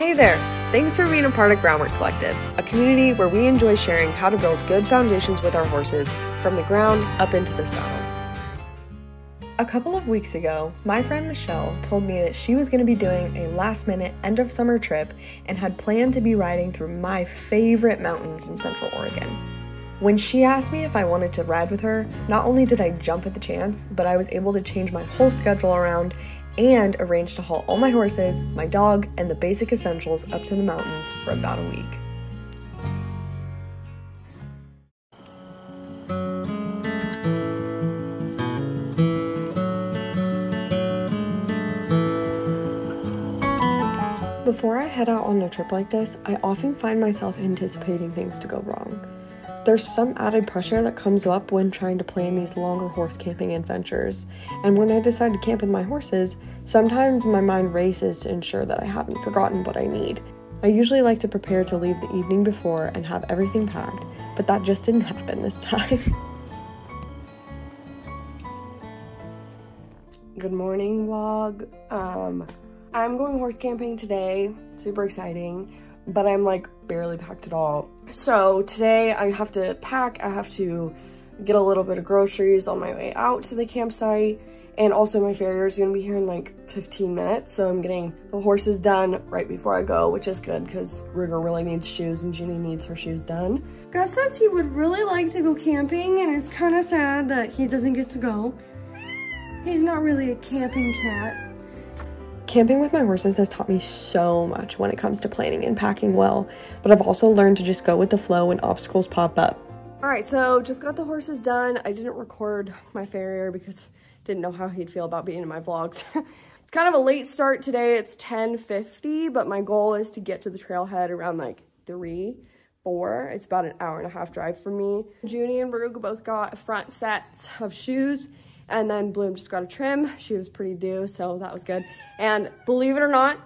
Hey there! Thanks for being a part of Groundwork Collective, a community where we enjoy sharing how to build good foundations with our horses from the ground up into the saddle. A couple of weeks ago, my friend Michelle told me that she was going to be doing a last-minute end-of-summer trip and had planned to be riding through my favorite mountains in Central Oregon. When she asked me if I wanted to ride with her, not only did I jump at the chance, but I was able to change my whole schedule around and arrange to haul all my horses, my dog, and the basic essentials up to the mountains for about a week. Before I head out on a trip like this, I often find myself anticipating things to go wrong. There's some added pressure that comes up when trying to plan these longer horse camping adventures, and when I decide to camp with my horses, sometimes my mind races to ensure that I haven't forgotten what I need. I usually like to prepare to leave the evening before and have everything packed, but that just didn't happen this time. Good morning, vlog. I'm going horse camping today, super exciting, but I'm like barely packed at all. So today I have to pack, I have to get a little bit of groceries on my way out to the campsite, and also my farrier is gonna be here in like 15 minutes, so I'm getting the horses done right before I go, which is good because Ruger really needs shoes and Junie needs her shoes done. Gus says he would really like to go camping and it's kind of sad that he doesn't get to go. He's not really a camping cat. Camping with my horses has taught me so much when it comes to planning and packing well, but I've also learned to just go with the flow when obstacles pop up. All right, so just got the horses done. I didn't record my farrier because didn't know how he'd feel about being in my vlogs. It's kind of a late start today. It's 10:50, but my goal is to get to the trailhead around like 3, 4. It's about an hour and a half drive for me. Junie and Baruga both got front sets of shoes, and then Bloom just got a trim. She was pretty due, so that was good. And believe it or not,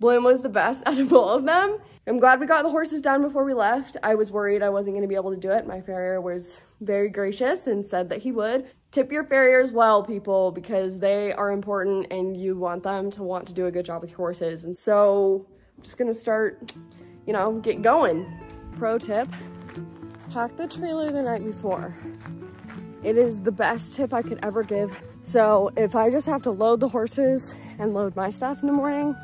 Bloom was the best out of all of them. I'm glad we got the horses done before we left. I was worried I wasn't gonna be able to do it. My farrier was very gracious and said that he would. Tip your farriers well, people, because they are important and you want them to want to do a good job with your horses. And so I'm just gonna start, get going. Pro tip, pack the trailer the night before. It is the best tip I could ever give. So if I just have to load the horses and load my stuff in the morning,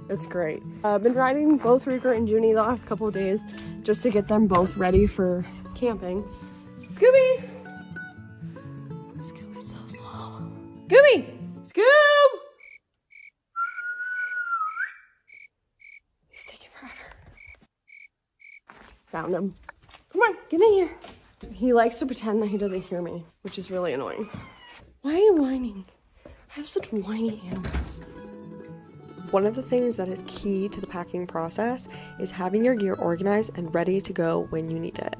it's great. I've been riding both Ruger and Junie the last couple of days just to get them both ready for camping. Scooby! Scooby's so slow. Scooby! Scoob! He's taking forever. Found him. Come on, get in here. He likes to pretend that he doesn't hear me, which is really annoying. Why are you whining? I have such whiny animals. One of the things that is key to the packing process is having your gear organized and ready to go when you need it.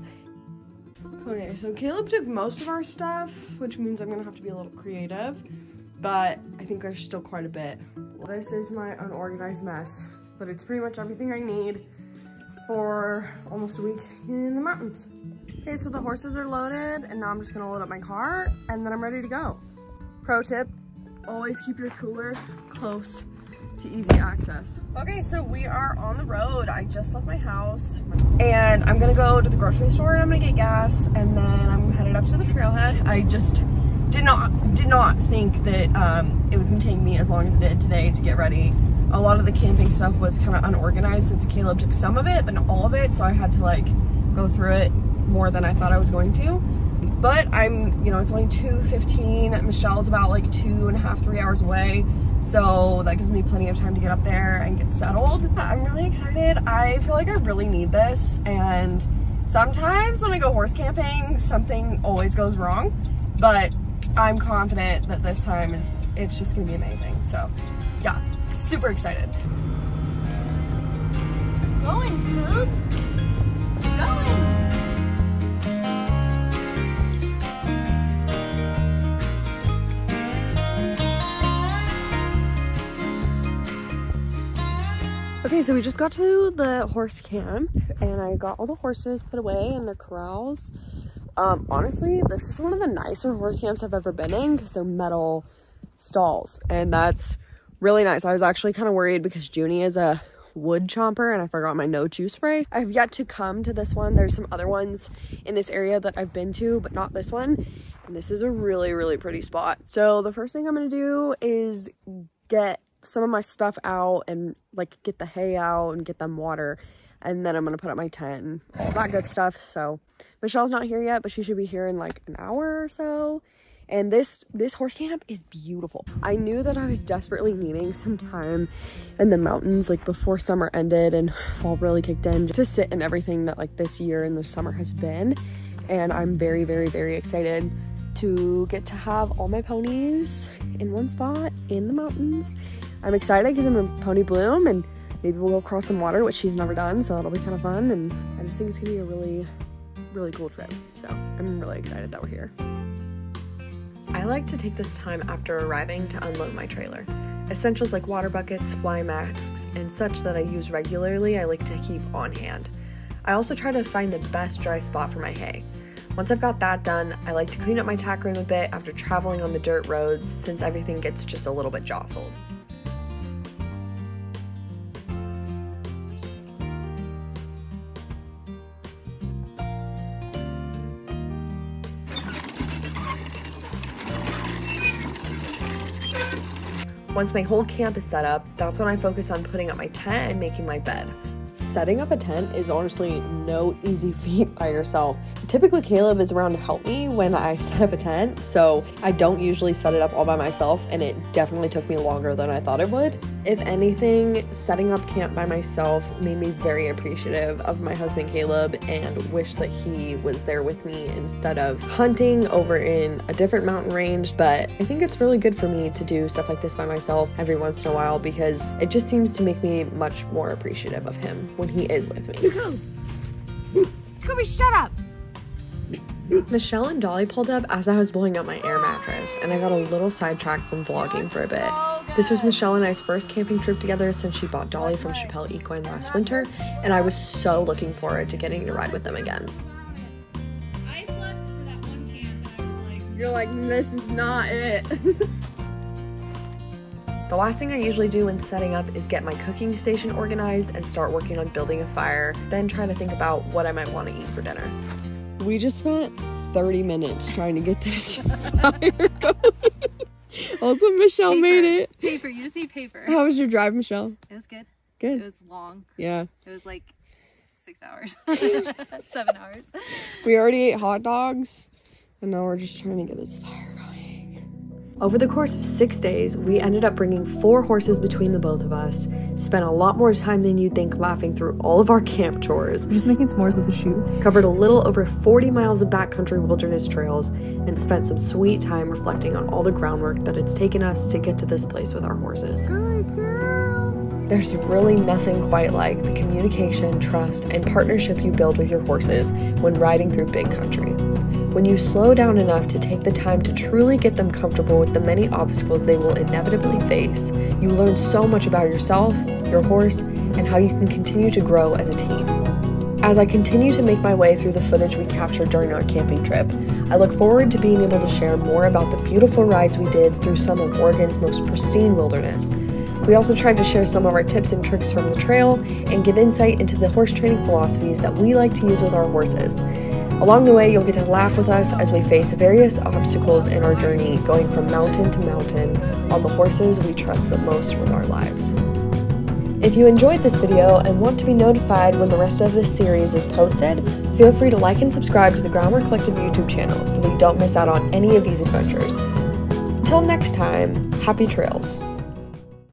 Okay, so Caleb took most of our stuff, which means I'm gonna have to be a little creative, but I think there's still quite a bit. This is my unorganized mess, but it's pretty much everything I need for almost a week in the mountains. Okay, so the horses are loaded, and now I'm just gonna load up my car, and then I'm ready to go. Pro tip, always keep your cooler close to easy access. Okay, so we are on the road. I just left my house, and I'm gonna go to the grocery store, and I'm gonna get gas, and then I'm headed up to the trailhead. I just did not think that it was gonna take me as long as it did today to get ready. A lot of the camping stuff was kind of unorganized since Caleb took some of it, but not all of it, so I had to like go through it more than I thought I was going to. But it's only 2:15. Michelle's about like 2.5, 3 hours away. So that gives me plenty of time to get up there and get settled. I'm really excited. I feel like I really need this. And sometimes when I go horse camping, something always goes wrong, but I'm confident that this time it's just gonna be amazing. So yeah, super excited. Going, Scoob. Going. Okay, so we just got to the horse camp and I got all the horses put away in the corrals. Honestly, this is one of the nicer horse camps I've ever been in because they're metal stalls, and that's really nice. I was actually kind of worried because Junie is a wood chomper, and I forgot my no chew spray. I have yet to come to this one. There's some other ones in this area that I've been to, but not this one. And this is a really, really pretty spot. So the first thing I'm gonna do is get some of my stuff out and like get the hay out and get them water. And then I'm gonna put up my tent and all that good stuff. So Michelle's not here yet, but she should be here in like an hour or so. And this horse camp is beautiful. I knew that I was desperately needing some time in the mountains, like before summer ended and fall really kicked in, to sit in everything that like this year and the summer has been. And I'm very, very, very excited to get to have all my ponies in one spot in the mountains. I'm excited because I'm in pony bloom, and maybe we'll go cross some water, which she's never done, so that'll be kind of fun. And I just think it's gonna be a really, really cool trip. So I'm really excited that we're here. I like to take this time after arriving to unload my trailer. Essentials like water buckets, fly masks, and such that I use regularly I like to keep on hand. I also try to find the best dry spot for my hay. Once I've got that done, I like to clean up my tack room a bit after traveling on the dirt roads, since everything gets just a little bit jostled. Once my whole camp is set up, that's when I focus on putting up my tent and making my bed. Setting up a tent is honestly no easy feat by yourself. Typically Caleb is around to help me when I set up a tent, so I don't usually set it up all by myself, and it definitely took me longer than I thought it would. If anything, setting up camp by myself made me very appreciative of my husband Caleb and wish that he was there with me instead of hunting over in a different mountain range. But I think it's really good for me to do stuff like this by myself every once in a while, because it just seems to make me much more appreciative of him when he is with me. Kobe, shut up! Michelle and Dolly pulled up as I was blowing up my air mattress, and I got a little sidetracked from vlogging for a bit. This was Michelle and I's first camping trip together since she bought Dolly from Chappelle Equine last winter, and I was so looking forward to getting to ride with them again. I slept for that one camp and I was like... You're like, this is not it. The last thing I usually do when setting up is get my cooking station organized and start working on building a fire, then try to think about what I might want to eat for dinner. We just spent 30 minutes trying to get this fire going. Also, Michelle made it. Paper, you just need paper. How was your drive, Michelle? It was good. Good. It was long. Yeah. It was like 6 hours. 7 hours. We already ate hot dogs, and now we're just trying to get this fire going. Over the course of 6 days, we ended up bringing 4 horses between the both of us, spent a lot more time than you'd think laughing through all of our camp chores. We're just making s'mores with a shoe. Covered a little over 40 miles of backcountry wilderness trails, and spent some sweet time reflecting on all the groundwork that it's taken us to get to this place with our horses. Good girl. There's really nothing quite like the communication, trust, and partnership you build with your horses when riding through big country. When you slow down enough to take the time to truly get them comfortable with the many obstacles they will inevitably face, you learn so much about yourself, your horse, and how you can continue to grow as a team. As I continue to make my way through the footage we captured during our camping trip, I look forward to being able to share more about the beautiful rides we did through some of Oregon's most pristine wilderness. We also tried to share some of our tips and tricks from the trail and give insight into the horse training philosophies that we like to use with our horses. Along the way, you'll get to laugh with us as we face various obstacles in our journey, going from mountain to mountain on the horses we trust the most with our lives. If you enjoyed this video and want to be notified when the rest of this series is posted, feel free to like and subscribe to the Groundwork Collective YouTube channel so that you don't miss out on any of these adventures. Until next time, happy trails.